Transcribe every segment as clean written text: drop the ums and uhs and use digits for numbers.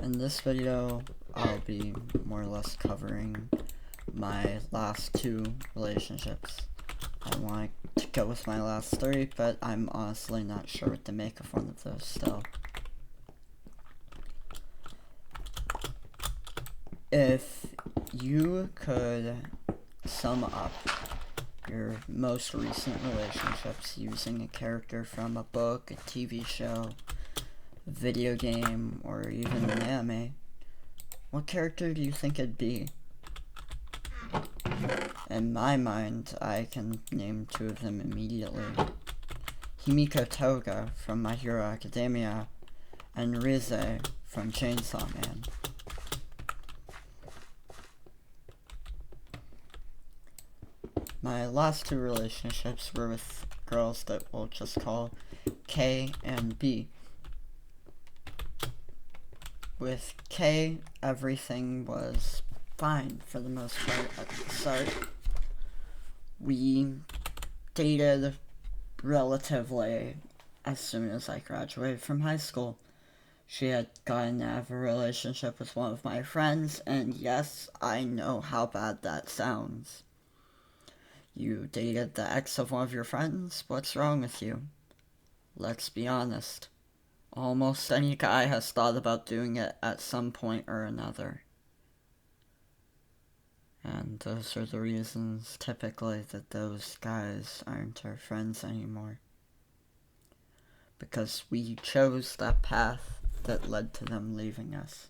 In this video, I'll be more or less covering my last two relationships. I want to go with my last three, but I'm honestly not sure what to make of one of those still. If you could sum up your most recent relationships using a character from a book, a TV show, a video game, or even an anime, what character do you think it'd be? In my mind, I can name two of them immediately. Himiko Toga from My Hero Academia, and Rize from Chainsaw Man. My last two relationships were with girls that we'll just call K and B. With K, everything was fine for the most part at the start. We dated relatively as soon as I graduated from high school. She had gotten to have a relationship with one of my friends, and yes, I know how bad that sounds. You dated the ex of one of your friends? What's wrong with you? Let's be honest. Almost any guy has thought about doing it at some point or another. And those are the reasons, typically, that those guys aren't our friends anymore. Because we chose that path that led to them leaving us.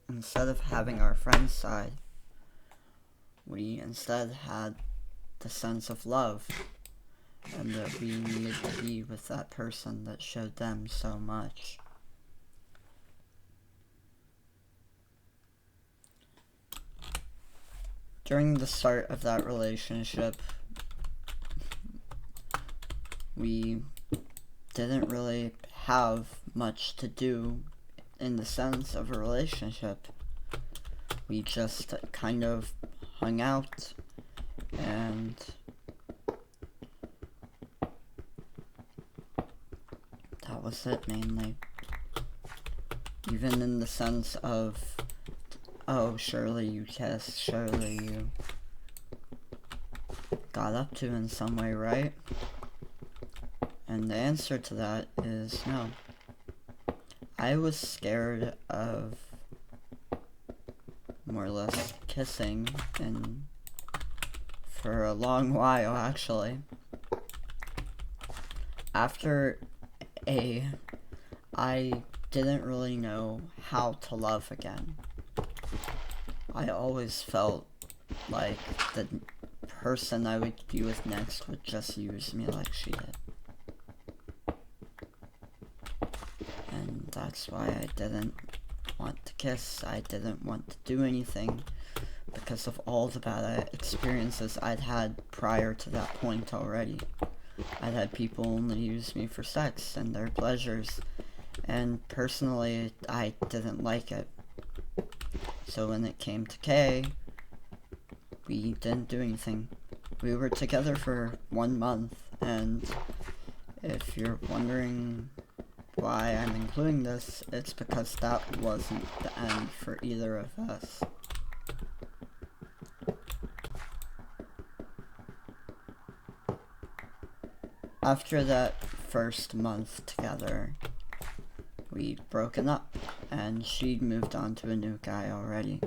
Instead of having our friend's side, we instead had the sense of love, and that we needed to be with that person that showed them so much. During the start of that relationship, we didn't really have much to do in the sense of a relationship. We just kind of hung out, and that was it mainly. Even in the sense of, oh, surely you kissed, surely you got up to in some way, right? And the answer to that is no. I was scared of more or less kissing, and for a long while actually. After I didn't really know how to love again. I always felt like the person I would be with next would just use me like she did. And that's why I didn't want to kiss, I didn't want to do anything, because of all the bad experiences I'd had prior to that point already. I'd had people only use me for sex and their pleasures, and personally, I didn't like it. So when it came to Kay, we didn't do anything. We were together for 1 month, and if you're wondering why I'm including this, it's because that wasn't the end for either of us. After that first month together, we'd broken up, and she'd moved on to a new guy already.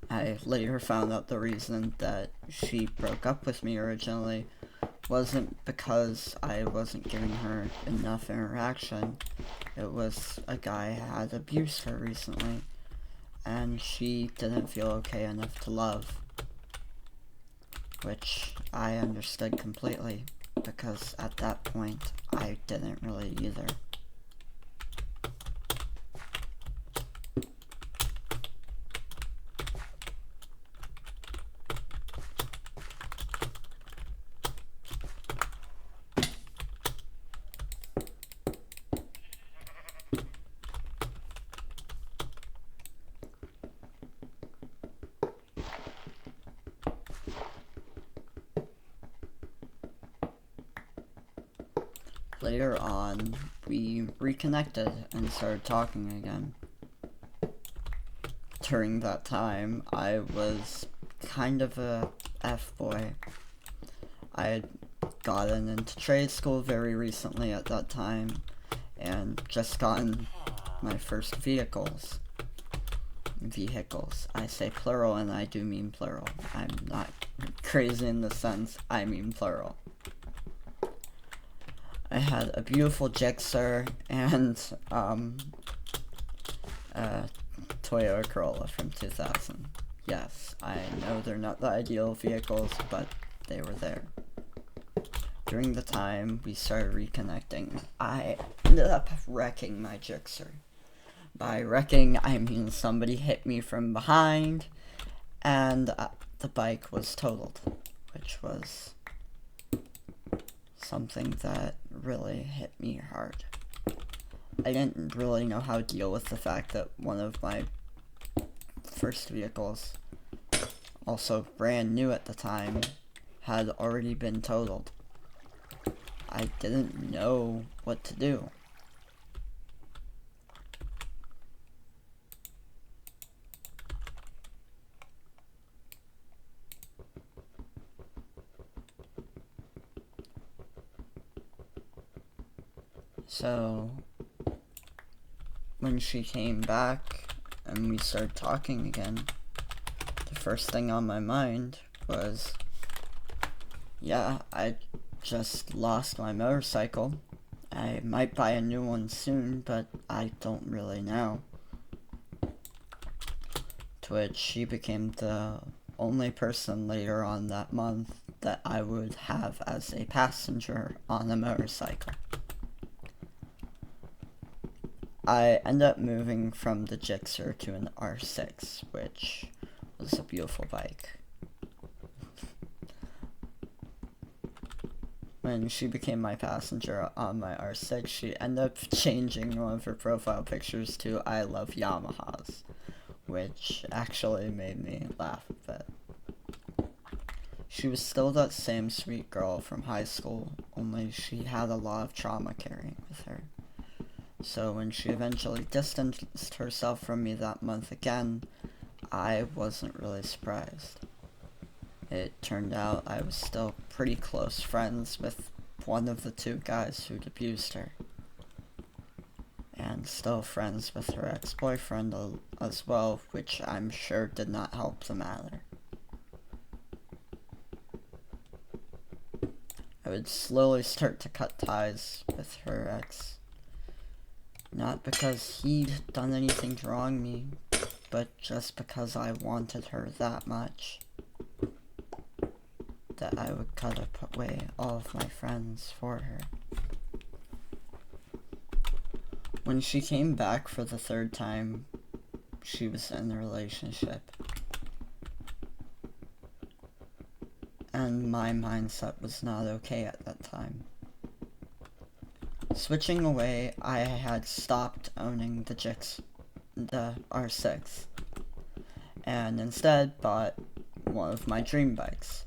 I later found out the reason that she broke up with me originally wasn't because I wasn't giving her enough interaction. It was a guy had abused her recently, and she didn't feel okay enough to love. Which I understood completely, because at that point, I didn't really either. later on, we reconnected and started talking again. During that time, I was kind of a F-boy. I had gotten into trade school very recently at that time, and just gotten my first vehicles. I say plural, and I do mean plural. I'm not crazy in the sense, I mean plural. I had a beautiful Gixxer and a Toyota Corolla from 2000. Yes, I know they're not the ideal vehicles, but they were there. During the time we started reconnecting, I ended up wrecking my Gixxer. By wrecking, I mean somebody hit me from behind, and the bike was totaled, which was something that really hit me hard. I didn't really know how to deal with the fact that one of my first vehicles, also brand new at the time, had already been totaled. I didn't know what to do. So, when she came back and we started talking again, the first thing on my mind was, yeah, I just lost my motorcycle. I might buy a new one soon, but I don't really know. To which she became the only person later on that month that I would have as a passenger on a motorcycle. I ended up moving from the Gixxer to an R6, which was a beautiful bike. When she became my passenger on my R6, she ended up changing one of her profile pictures to "I love Yamahas," which actually made me laugh a bit. She was still that same sweet girl from high school, only she had a lot of trauma carrying with her. So when she eventually distanced herself from me that month again, I wasn't really surprised. It turned out I was still pretty close friends with one of the two guys who'd abused her. And still friends with her ex-boyfriend as well, which I'm sure did not help the matter. I would slowly start to cut ties with her ex. Not because he'd done anything to wrong me, but just because I wanted her that much, that I would cut away all of my friends for her. When she came back for the third time, she was in a relationship. And my mindset was not okay at that time. Switching away, I had stopped owning the R6, and instead bought one of my dream bikes,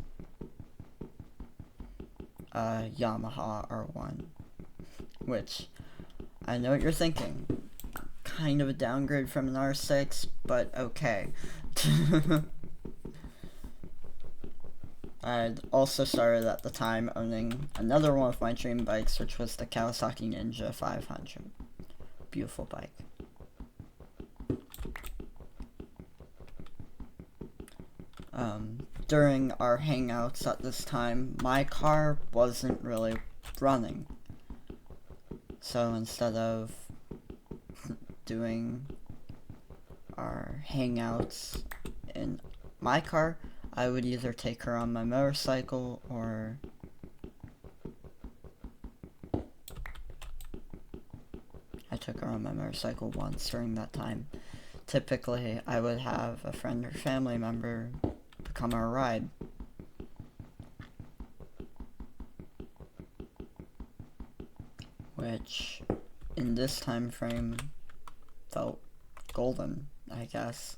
a Yamaha R1, which, I know what you're thinking, kind of a downgrade from an R6, but okay. I'd also started at the time owning another one of my dream bikes, which was the Kawasaki Ninja 500. Beautiful bike. During our hangouts at this time, my car wasn't really running. So instead of doing our hangouts in my car, I would either take her on my motorcycle or I took her on my motorcycle once during that time. Typically, I would have a friend or family member become our ride. Which, in this time frame, felt golden, I guess.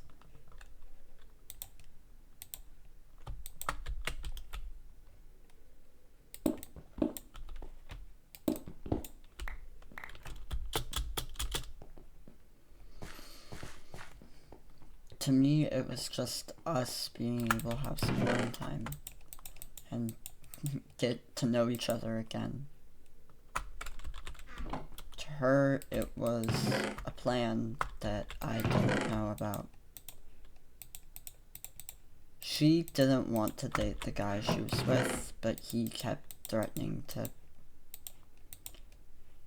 to me, it was just us being able to have some alone time and get to know each other again. To her, it was a plan that I didn't know about. She didn't want to date the guy she was with, but he kept threatening to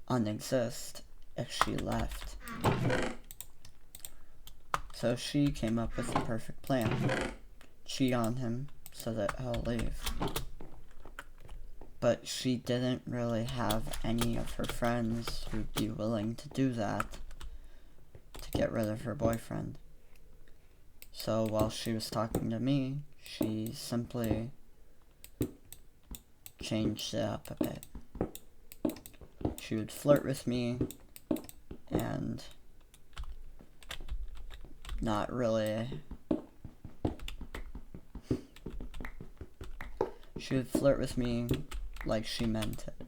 unexist if she left. So she came up with the perfect plan. Cheat on him so that he'll leave. But she didn't really have any of her friends who'd be willing to do that to get rid of her boyfriend. So while she was talking to me, she simply changed it up a bit. She would flirt with me and not really. She would flirt with me like she meant it.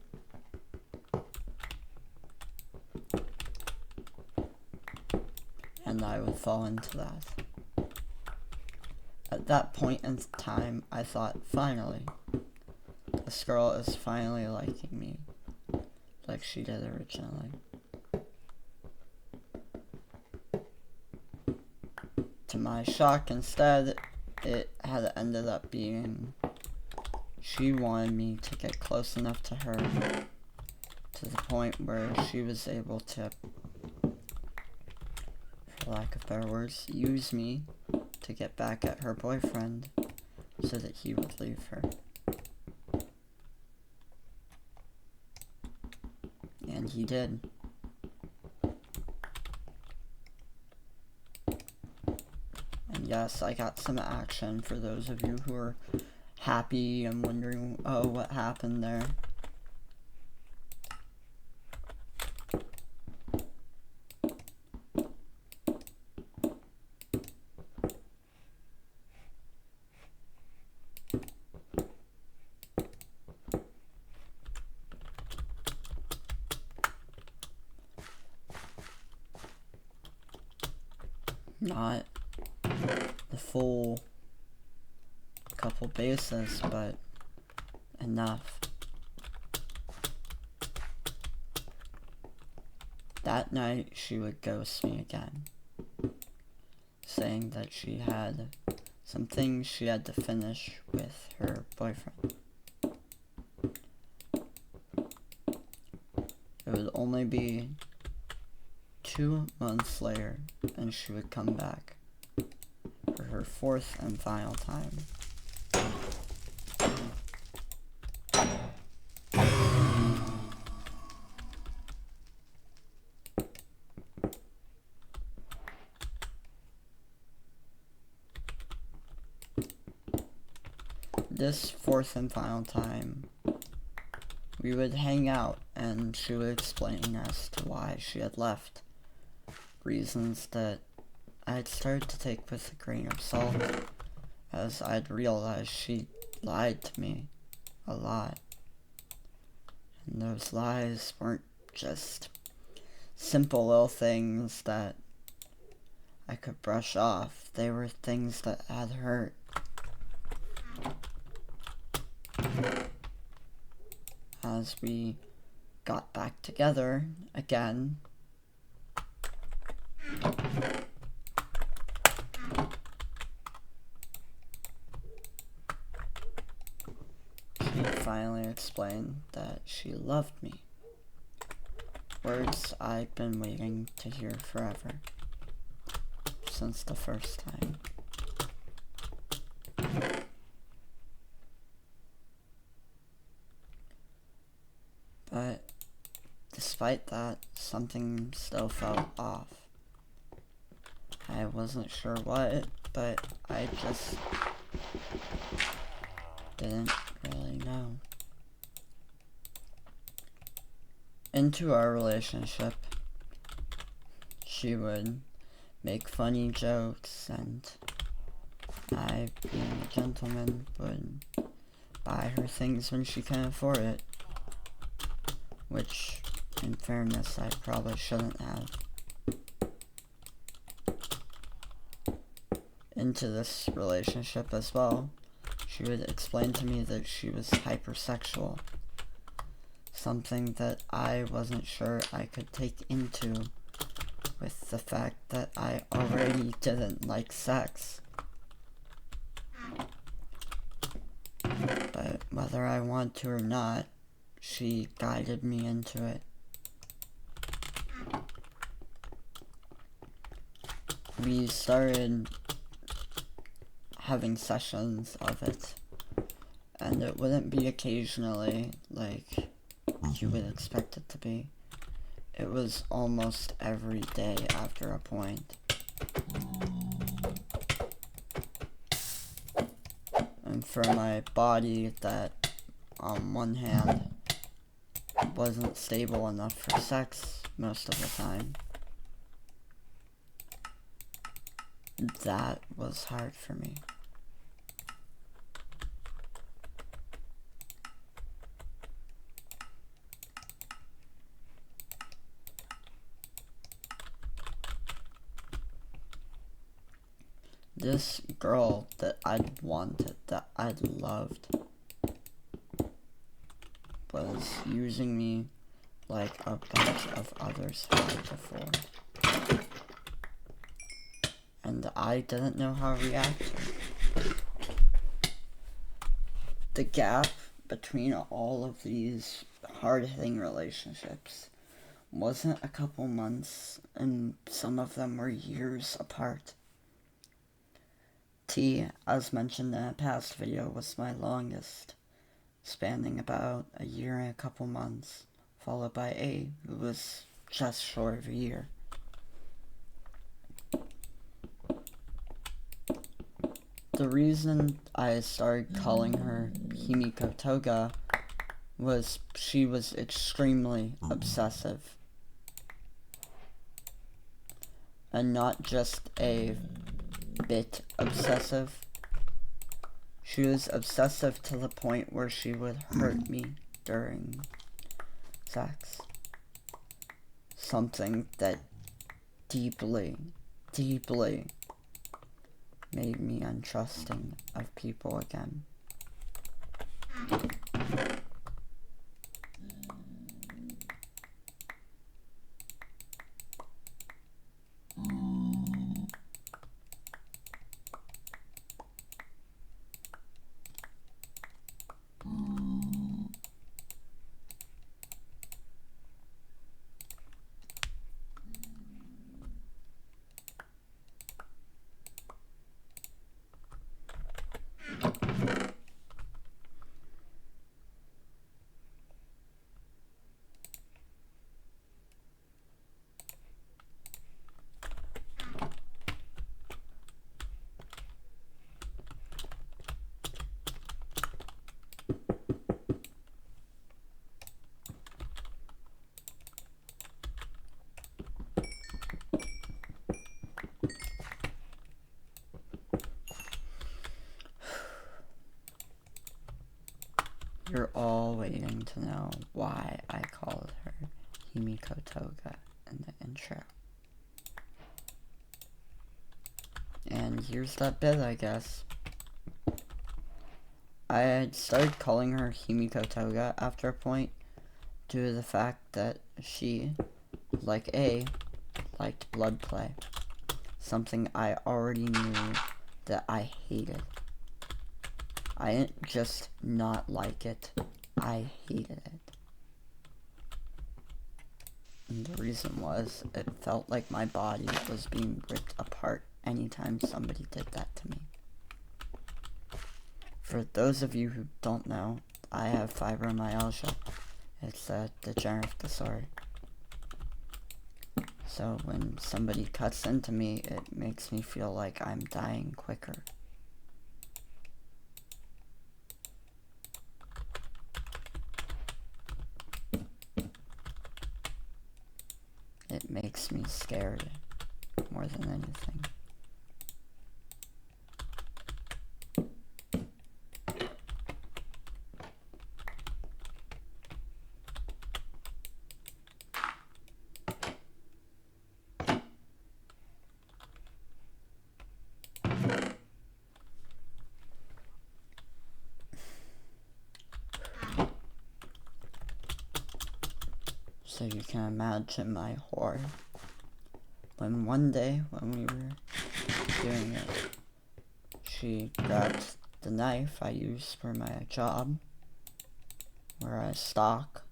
And I would fall into that. At that point in time, I thought, finally, this girl is finally liking me, like she did originally. To my shock, instead, it had ended up being she wanted me to get close enough to her to the point where she was able to, for lack of better words, use me to get back at her boyfriend so that he would leave her. And he did. And yes, I got some action for those of you who are happy and wondering, oh, what happened there? Not the full couple basis, but enough. That night, she would ghost me again, saying that she had some things she had to finish with her boyfriend. It would only be 2 months later, and she would come back for her fourth and final time. This fourth and final time, we would hang out and she would explain as to why she had left. Reasons that I had started to take with a grain of salt, as I'd realized she lied to me a lot. And those lies weren't just simple little things that I could brush off. They were things that had hurt. As we got back together again, she finally explained that she loved me. Words I'd been waiting to hear forever, since the first time. But despite that, something still felt off. I wasn't sure what, but I just didn't really know. Into our relationship, she would make funny jokes, and I, being a gentleman, would buy her things when she can afford it. Which, in fairness, I probably shouldn't have. into this relationship as well, she would explain to me that she was hypersexual. Something that I wasn't sure I could take into with the fact that I already didn't like sex. But whether I want to or not, she guided me into it. We started having sessions of it, and it wouldn't be occasionally like you would expect it to be. It was almost every day after a point. And for my body that, on one hand, wasn't stable enough for sex most of the time, that was hard for me. This girl that I'd wanted, that I'd loved, was using me like a bunch of others had before. And I didn't know how to react. The gap between all of these hard-hitting relationships wasn't a couple months, and some of them were years apart. T, as mentioned in a past video, was my longest, spanning about a year and a couple months, followed by A, who was just short of a year. The reason I started calling her Himiko Toga was she was extremely obsessive. And not just a bit obsessive. She was obsessive to the point where she would hurt me during sex. Something that deeply, deeply made me untrusting of people again. You're all waiting to know why I called her Himiko Toga in the intro. And here's that bit, I guess. I had started calling her Himiko Toga after a point due to the fact that she, like A, liked blood play. Something I already knew that I hated. I didn't just not like it, I hated it. And the reason was, it felt like my body was being ripped apart anytime somebody did that to me. For those of you who don't know, I have fibromyalgia. It's a degenerative disorder. So when somebody cuts into me, it makes me feel like I'm dying quicker. It makes me scared more than anything. So you can imagine my horror when one day when we were doing it, she grabbed the knife I use for my job, where I stalk,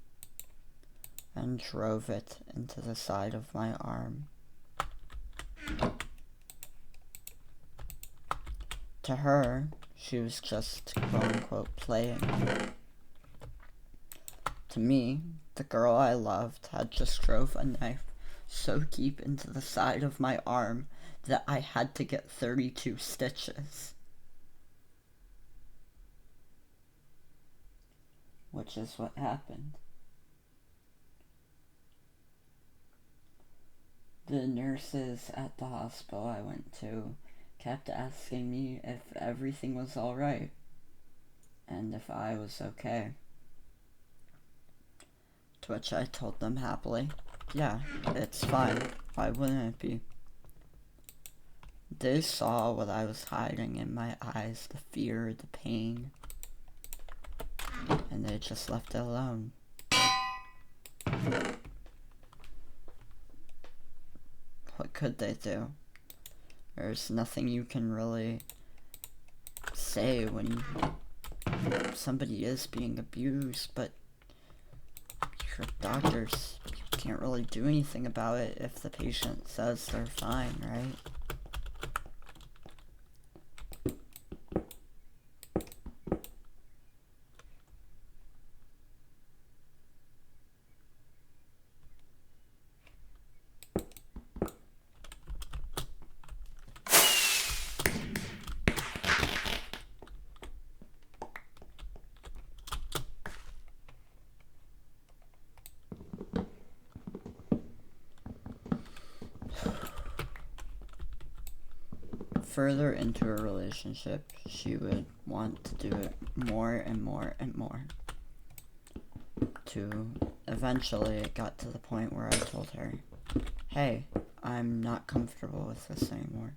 and drove it into the side of my arm. To her, she was just quote-unquote playing. To me, the girl I loved had just drove a knife so deep into the side of my arm that I had to get 32 stitches. Which is what happened. The nurses at the hospital I went to kept asking me if everything was alright, and if I was okay. To which I told them happily, yeah, it's fine, why wouldn't it be? They saw what I was hiding in my eyes, the fear, the pain, and they just left it alone. What could they do? There's nothing you can really say when somebody is being abused, but your doctors, you can't really do anything about it if the patient says they're fine, right? Further into a relationship, she would want to do it more and more and more. To eventually it got to the point where I told her, hey, I'm not comfortable with this anymore.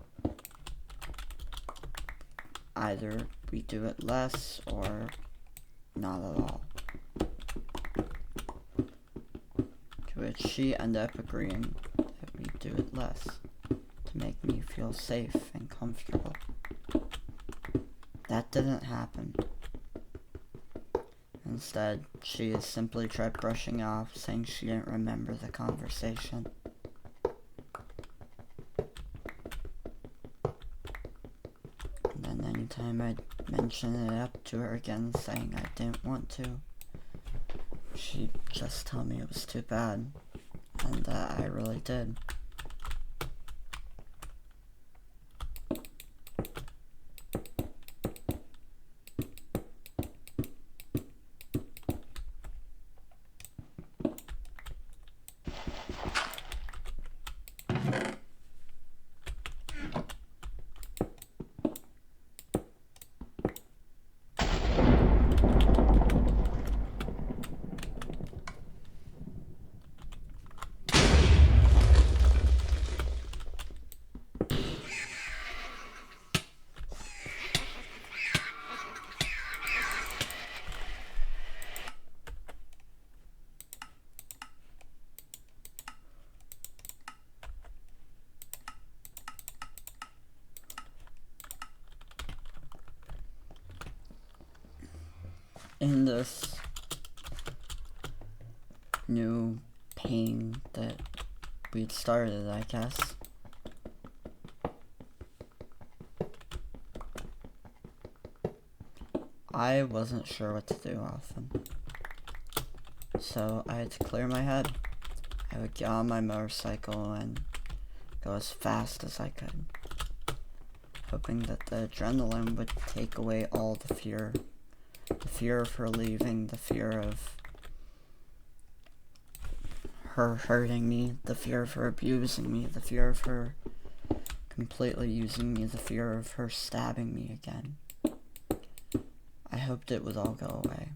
Either we do it less or not at all. To which she ended up agreeing that we do it less, to make me feel safe and comfortable. That didn't happen. Instead, she simply tried brushing off, saying she didn't remember the conversation. And then anytime I'd mention it up to her again, saying I didn't want to, she'd just tell me it was too bad, and that I really did. In this new pain that we'd started, I guess, I wasn't sure what to do often. So I had to clear my head. I would get on my motorcycle and go as fast as I could, hoping that the adrenaline would take away all the fear. The fear of her leaving, the fear of her hurting me, the fear of her abusing me, the fear of her completely using me, the fear of her stabbing me again. I hoped it would all go away.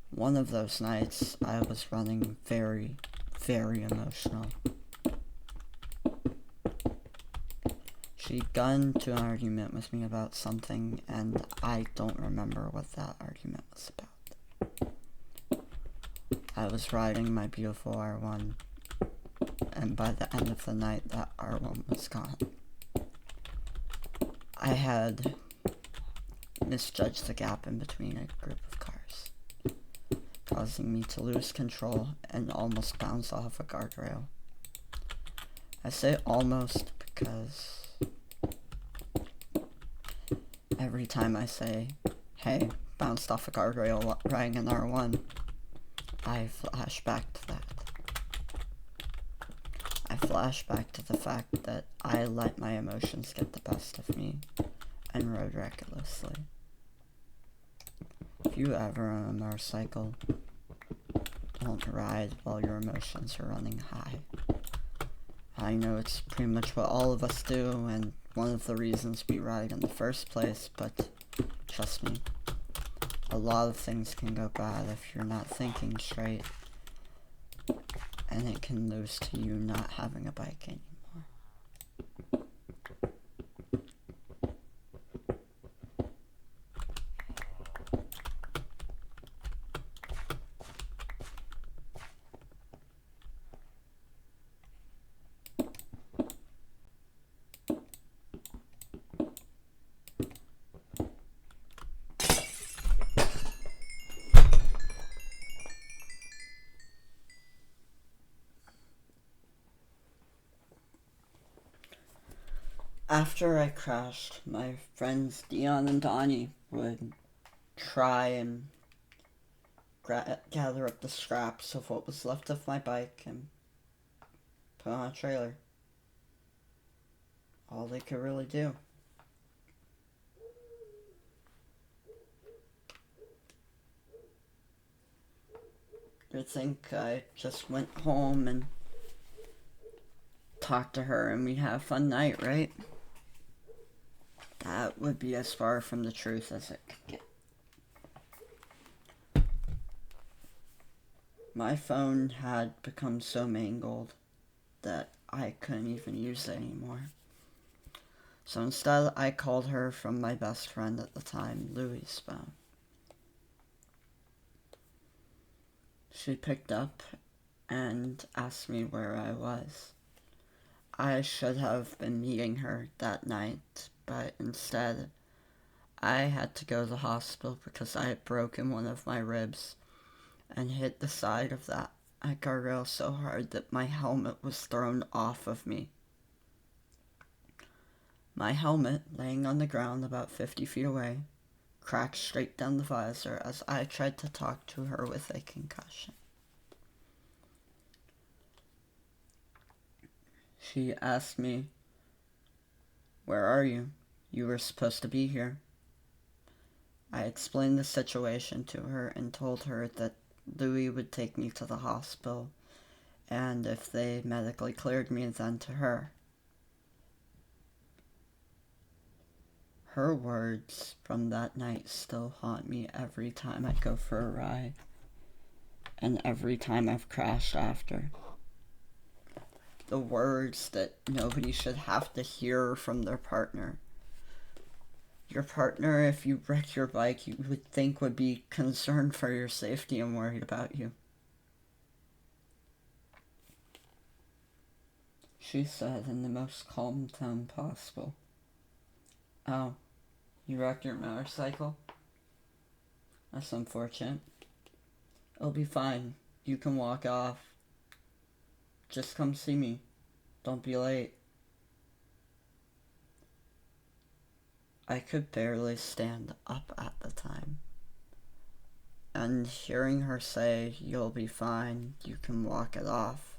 One of those nights, I was running very emotional. She got into an argument with me about something, and I don't remember what that argument was about. I was riding my beautiful R1, and by the end of the night, that R1 was gone. I had misjudged the gap in between a group of cars, causing me to lose control and almost bounce off a guardrail. I say almost because every time I say, hey, bounced off a guardrail riding an R1, I flash back to that. I flash back to the fact that I let my emotions get the best of me and rode recklessly. If you ever own a motorcycle, don't ride while your emotions are running high. I know it's pretty much what all of us do, and one of the reasons we ride in the first place, but trust me, a lot of things can go bad if you're not thinking straight, and it can lose to you not having a bike anymore. After I crashed, my friends Dion and Donnie would try and gather up the scraps of what was left of my bike and put on a trailer. All they could really do. You'd think I just went home and talked to her and we'd have a fun night, right? That would be as far from the truth as it could get. My phone had become so mangled that I couldn't even use it anymore. So instead, I called her from my best friend at the time, Louie's phone. She picked up and asked me where I was. I should have been meeting her that night, but instead, I had to go to the hospital because I had broken one of my ribs and hit the side of that guardrail so hard that my helmet was thrown off of me. My helmet, laying on the ground about 50 feet away, cracked straight down the visor as I tried to talk to her with a concussion. She asked me, "Where are you? You were supposed to be here." I explained the situation to her and told her that Louie would take me to the hospital, and if they medically cleared me, then to her. Her words from that night still haunt me every time I go for a ride, and every time I've crashed after. The words that nobody should have to hear from their partner. Your partner, if you wreck your bike, you would think would be concerned for your safety and worried about you. She said in the most calm tone possible, "Oh, you wrecked your motorcycle? That's unfortunate. It'll be fine. You can walk off. Just come see me. Don't be late." I could barely stand up at the time, and hearing her say, "You'll be fine, you can walk it off,"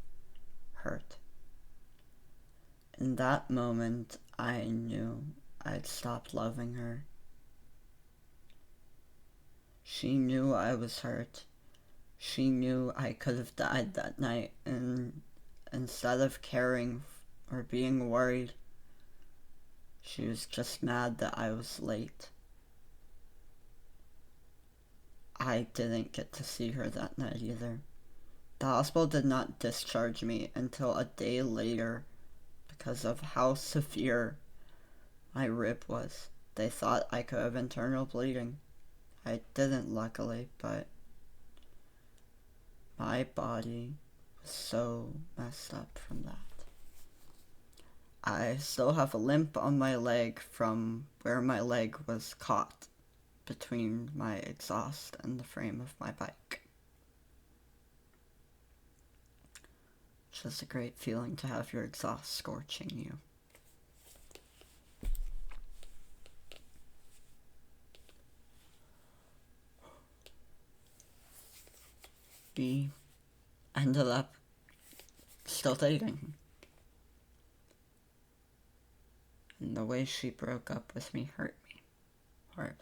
hurt. In that moment, I knew I'd stopped loving her. She knew I was hurt. She knew I could have died that night, and instead of caring or being worried, she was just mad that I was late. I didn't get to see her that night either. The hospital did not discharge me until a day later because of how severe my rib was. They thought I could have internal bleeding. I didn't, luckily, but my body was so messed up from that. I still have a limp on my leg from where my leg was caught between my exhaust and the frame of my bike. It's just a great feeling to have your exhaust scorching you. We ended up still dating. And the way she broke up with me hurt me horribly.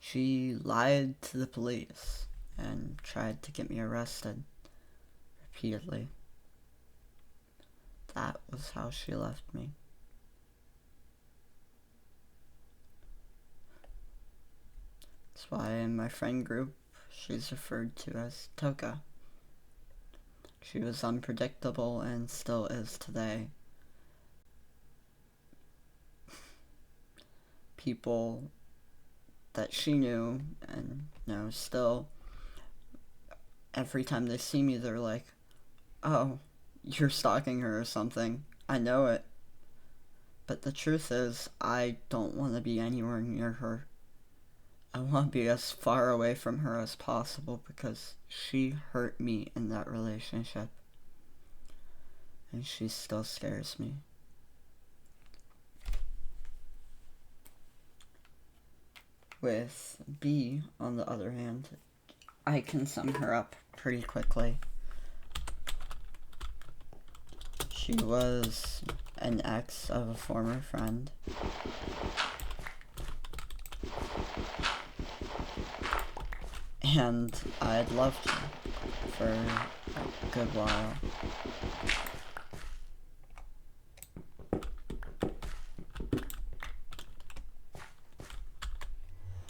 She lied to the police and tried to get me arrested repeatedly. That was how she left me. That's why in my friend group, she's referred to as Toka. She was unpredictable and still is today. People that she knew and still, every time they see me, they're like, "Oh, you're stalking her or something. I know it." But the truth is, I don't want to be anywhere near her. I want to be as far away from her as possible because she hurt me in that relationship. And she still scares me. With B, on the other hand, I can sum her up pretty quickly. She was an ex of a former friend. And I'd loved her for a good while.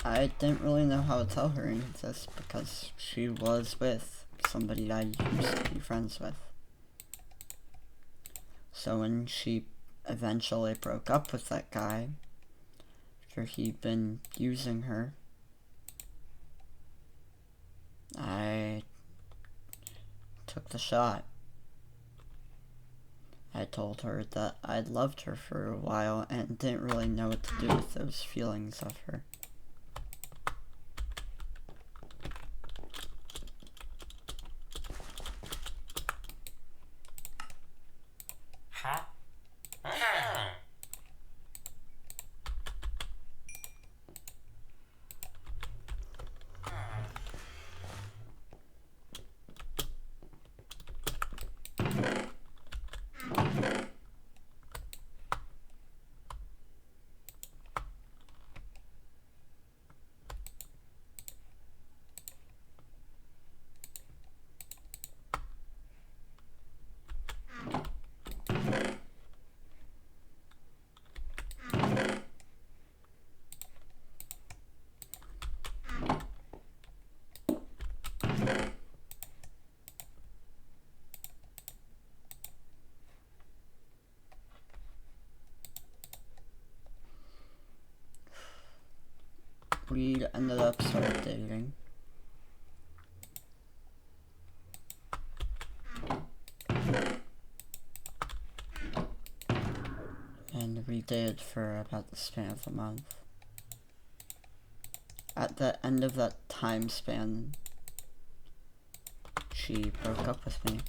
I didn't really know how to tell her any of this because she was with somebody I used to be friends with. So when she eventually broke up with that guy, after he'd been using her, I took the shot. I told her that I'd loved her for a while and didn't really know what to do with those feelings of her. We ended up sort of dating. And we dated for about the span of a month. At the end of that time span, she broke up with me.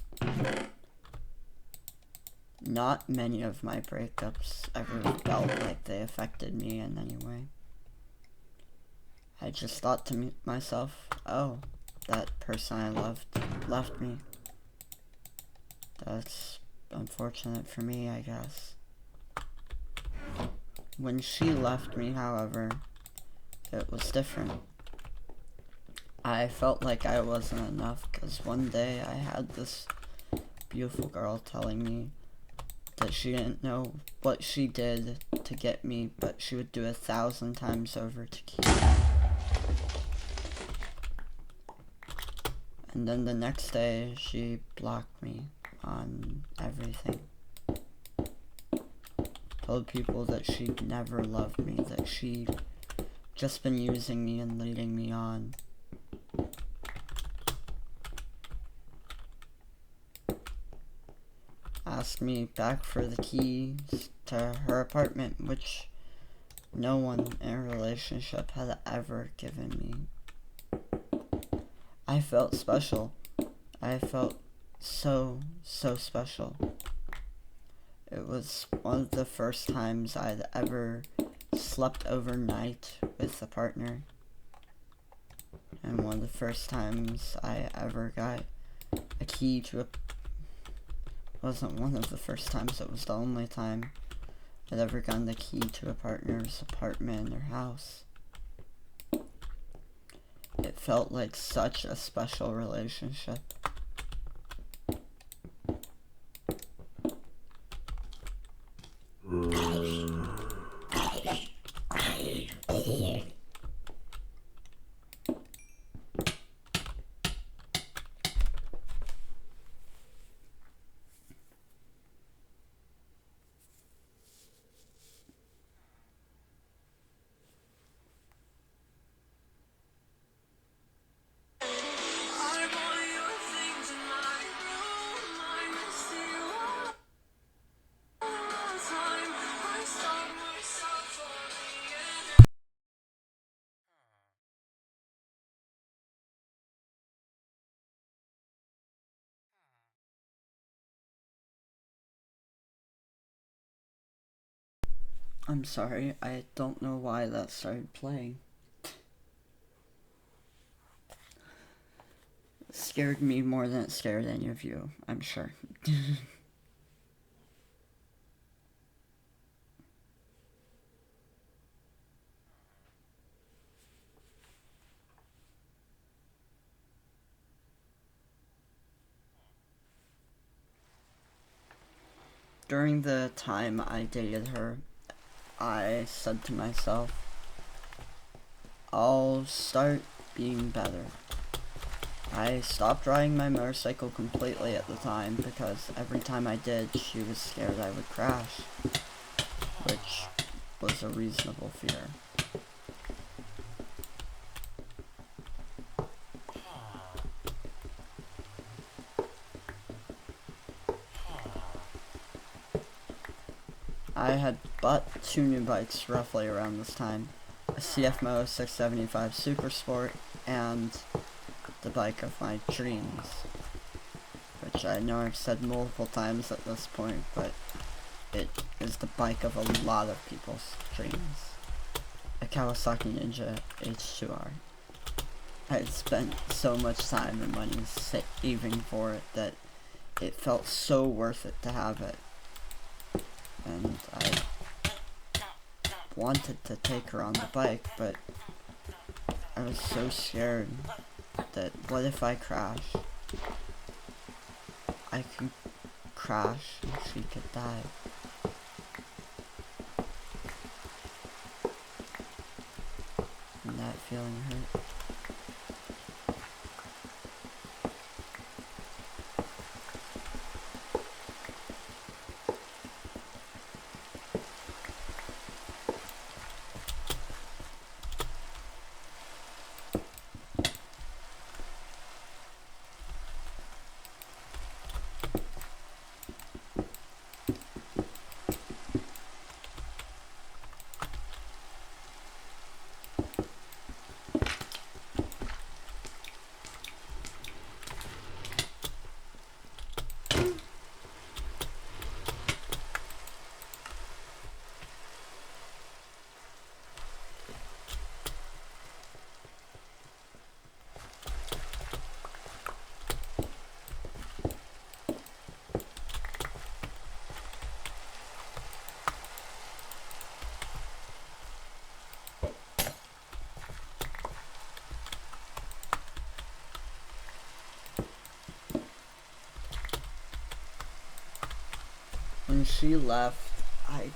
Not many of my breakups ever felt like they affected me in any way. I just thought to myself, oh, that person I loved left me. That's unfortunate for me, I guess. When she left me, however, it was different. I felt like I wasn't enough because one day I had this beautiful girl telling me that she didn't know what she did to get me, but she would do 1,000 times over to keep me. And then the next day, she blocked me on everything. told people that she'd never loved me, that she'd just been using me and leading me on. Asked me back for the keys to her apartment, which no one in a relationship had ever given me. I felt special. I felt so special. It was one of the first times I'd ever slept overnight with a partner. And one of the first times I ever got a key to a... wasn't one of the first times, it was the only time I'd ever gotten the key to a partner's apartment or house. It felt like such a special relationship. I'm sorry, I don't know why that started playing. It scared me more than it scared any of you, I'm sure. During the time I dated her, I said to myself, I'll start being better. I stopped riding my motorcycle completely at the time because every time I did, she was scared I would crash, which was a reasonable fear. I had bought 2 new bikes roughly around this time, a CFMO 675 Super Sport and the bike of my dreams, which I know I've said multiple times at this point, but it is the bike of a lot of people's dreams, a Kawasaki Ninja H2R. I had spent so much time and money saving for it that it felt so worth it to have it. And I wanted to take her on the bike, but I was so scared that what if I crash? I could crash and she could die. And that feeling hurt. When she left, I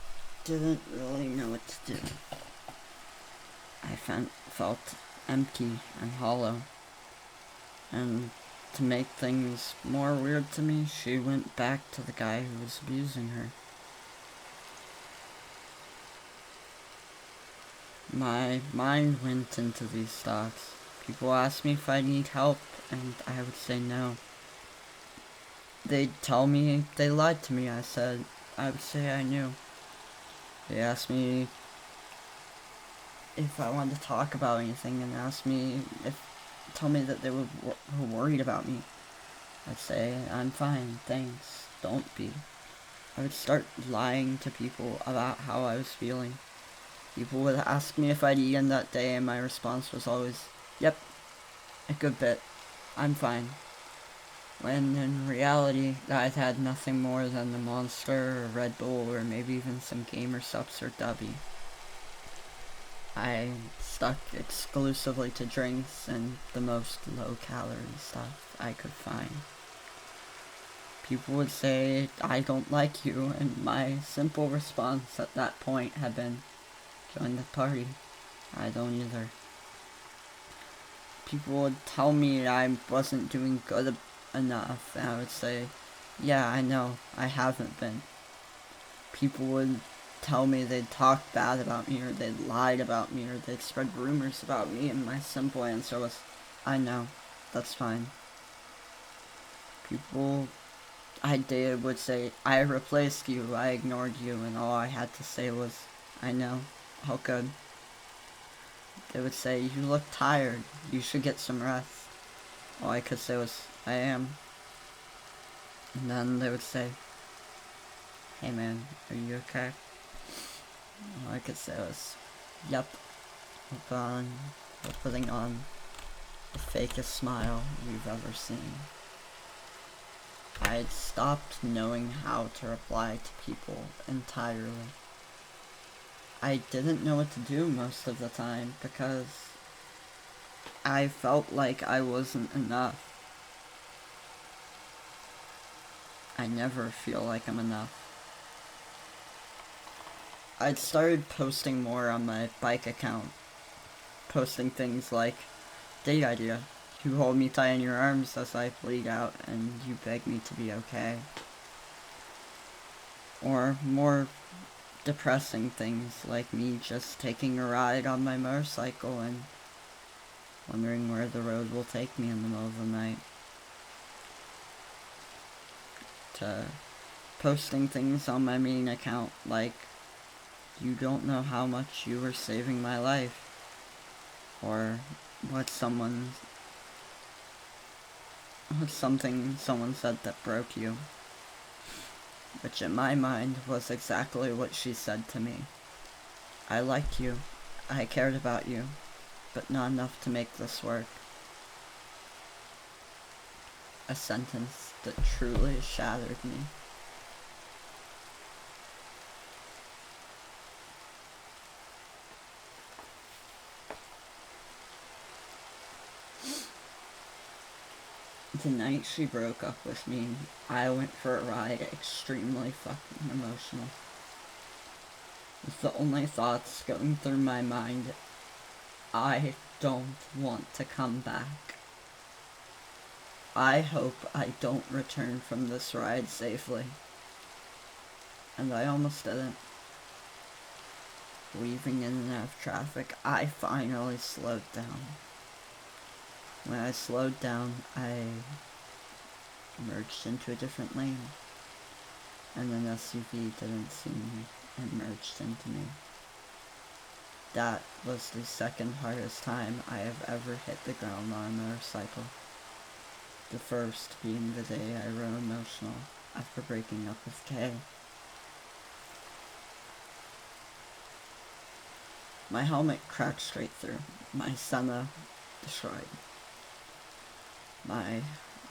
didn't really know what to do. I felt empty and hollow. And to make things more weird to me, she went back to the guy who was abusing her. my mind went into these thoughts. People ask me if I need help, and I would say no. They'd tell me they lied to me, I would say I knew. They asked me if I wanted to talk about anything and tell me that they were worried about me. I'd say, I'm fine, thanks, don't be. I would start lying to people about how I was feeling. People would ask me if I'd eaten that day, and my response was always, yep, a good bit. I'm fine. When in reality, I'd had nothing more than the Monster or Red Bull or maybe even some Gamer Subs or Dubby. I stuck exclusively to drinks and the most low-calorie stuff I could find. People would say, I don't like you, and my simple response at that point had been, join the party. I don't either. People would tell me I wasn't doing good enough, and I would say, yeah, I know, I haven't been. People would tell me they'd talked bad about me, or they'd lied about me, or they'd spread rumors about me, and my simple answer was, I know, that's fine. People I dated would say, I replaced you, I ignored you, and all I had to say was, I know, how good. They would say, you look tired, you should get some rest. All I could say was, I am. And then they would say, hey man, are you okay? All I could say was, yep, we're putting on the fakest smile you've ever seen. I had stopped knowing how to reply to people entirely. I didn't know what to do most of the time because I felt like I wasn't enough. I never feel like I'm enough. I'd started posting more on my bike account. Posting things like, date idea, you hold me tight in your arms as I bleed out and you beg me to be okay. Or more depressing things like me just taking a ride on my motorcycle and wondering where the road will take me in the middle of the night. To posting things on my main account like, you don't know how much you were saving my life. Or something someone said that broke you. Which in my mind was exactly what she said to me. I liked you, I cared about you, but not enough to make this work. A sentence that truly shattered me. The night she broke up with me, I went for a ride extremely fucking emotional. With the only thoughts going through my mind, I don't want to come back. I hope I don't return from this ride safely. And I almost didn't. Weaving in and out of traffic, I finally slowed down. When I slowed down, I merged into a different lane, and an SUV didn't see me and merged into me. That was the second hardest time I have ever hit the ground on a motorcycle. The first being the day I wrote emotional after breaking up with Kay. My helmet cracked straight through, my Senna destroyed. My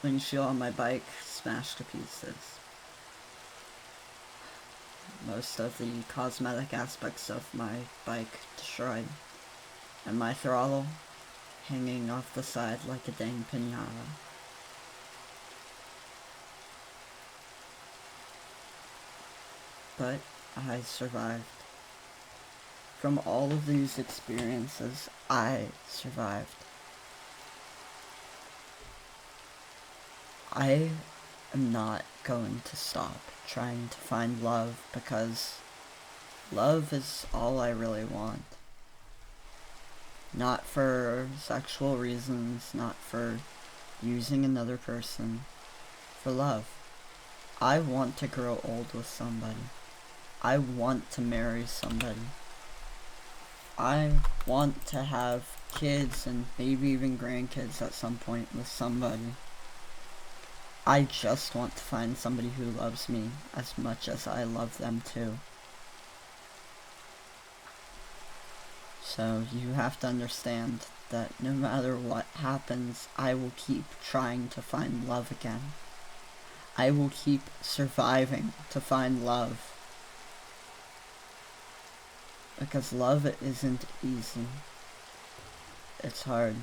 windshield on my bike smashed to pieces. Most of the cosmetic aspects of my bike destroyed. And my throttle hanging off the side like a dang piñata. But I survived. From all of these experiences, I survived. I am not going to stop trying to find love because love is all I really want. Not for sexual reasons, not for using another person, for love. I want to grow old with somebody. I want to marry somebody. I want to have kids and maybe even grandkids at some point with somebody. I just want to find somebody who loves me as much as I love them too. So you have to understand that no matter what happens, I will keep trying to find love again. I will keep surviving to find love. Because love isn't easy. It's hard.